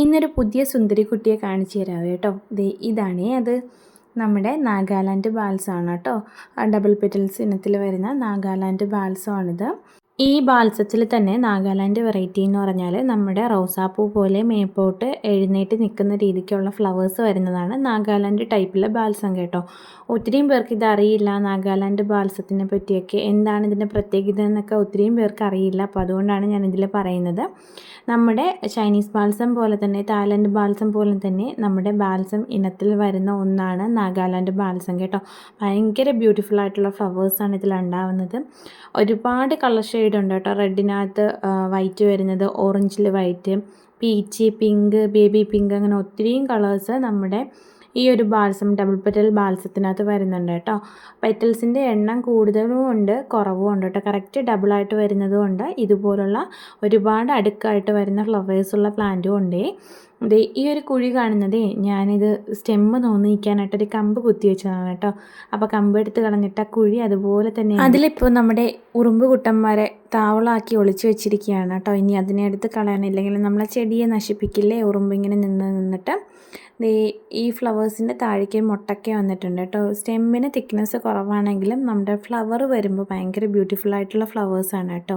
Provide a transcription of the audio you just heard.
ഇന്നൊരു പുതിയ സുന്ദരി കുട്ടിയെ കാണിച്ചു തരാം കേട്ടോ. ഇതാണേ അത് നമ്മുടെ നാഗാലാൻഡ് ബാൽസാണ് കേട്ടോ. ഡബിൾ പെറ്റൽസ് ഇനത്തിൽ വരുന്ന നാഗാലാൻഡ് ബാൽസമാണിത്. ഈ ബാൽസത്തിൽ തന്നെ നാഗാലാൻഡ് വെറൈറ്റി എന്ന് പറഞ്ഞാൽ നമ്മുടെ റോസാപ്പൂ പോലെ മേപ്പോട്ട് എഴുന്നേറ്റ് നിൽക്കുന്ന രീതിക്കുള്ള ഫ്ലവേഴ്സ് വരുന്നതാണ് നാഗാലാൻഡ് ടൈപ്പിലെ ബാൽസം കേട്ടോ. ഒത്തിരിയും പേർക്ക് ഇതറിയില്ല, നാഗാലാൻഡ് ബാൽസത്തിനെ പറ്റിയൊക്കെ എന്താണ് ഇതിൻ്റെ പ്രത്യേകത എന്നൊക്കെ ഒത്തിരിയും പേർക്ക് അറിയില്ല. അപ്പോൾ അതുകൊണ്ടാണ് ഞാനിതിൽ പറയുന്നത്. നമ്മുടെ ചൈനീസ് ബാൽസം പോലെ തന്നെ തായ്ലൻഡ് ബാൽസം പോലെ തന്നെ നമ്മുടെ ബാൽസം ഇനത്തിൽ വരുന്ന ഒന്നാണ് നാഗാലാൻഡ് ബാൽസം കേട്ടോ. ഭയങ്കര ബ്യൂട്ടിഫുൾ ആയിട്ടുള്ള ഫ്ലവേഴ്സാണ് ഇതിലുണ്ടാവുന്നത്. ഒരുപാട് കളർ ഷെയ്ഡ് ഉണ്ട് കേട്ടോ. റെഡിനകത്ത് വൈറ്റ് വരുന്നത്, ഓറഞ്ചിൽ white, peach, pink, baby pink, അങ്ങനെ ഒത്തിരിയും കളേഴ്സ് നമ്മുടെ ഈ ഒരു ബാൽസം ഡബിൾ പെറ്റൽ ബാൽസത്തിനകത്ത് വരുന്നുണ്ട് കേട്ടോ. പെറ്റൽസിൻ്റെ എണ്ണം കൂടുതലും ഉണ്ട്, കുറവും ഉണ്ട് കേട്ടോ. കറക്റ്റ് ഡബിളായിട്ട് വരുന്നതും ഉണ്ട്, ഇതുപോലുള്ള ഒരുപാട് അടുക്കായിട്ട് വരുന്ന ഫ്ലവേഴ്സുള്ള പ്ലാന്റും ഉണ്ട്. ഈ ഒരു കുഴി കാണുന്നതേ ഞാനിത് സ്റ്റെമ്മ് തോന്നിക്കാനായിട്ടൊരു കമ്പ് കുത്തി വെച്ചതാണ് കേട്ടോ. അപ്പോൾ കമ്പ് എടുത്ത് കളഞ്ഞിട്ട് ആ കുഴി അതുപോലെ തന്നെ അതിലിപ്പോൾ നമ്മുടെ ഉറുമ്പ് കുട്ടന്മാരെ താവളാക്കി ഒളിച്ചു വെച്ചിരിക്കുകയാണ് കേട്ടോ. ഇനി അതിനെ എടുത്ത് കളയാനില്ലെങ്കിൽ നമ്മളെ ചെടിയെ നശിപ്പിക്കില്ലേ ഉറുമ്പ് ഇങ്ങനെ നിന്നിട്ട്. ഈ ഫ്ലവേഴ്സിൻ്റെ താഴേക്ക് മുട്ടൊക്കെ വന്നിട്ടുണ്ട് കേട്ടോ. സ്റ്റെമ്മിന് തിക്നെസ് കുറവാണെങ്കിലും നമ്മുടെ ഫ്ലവർ വരുമ്പോൾ ഭയങ്കര ബ്യൂട്ടിഫുൾ ആയിട്ടുള്ള ഫ്ലവേഴ്സാണ് കേട്ടോ.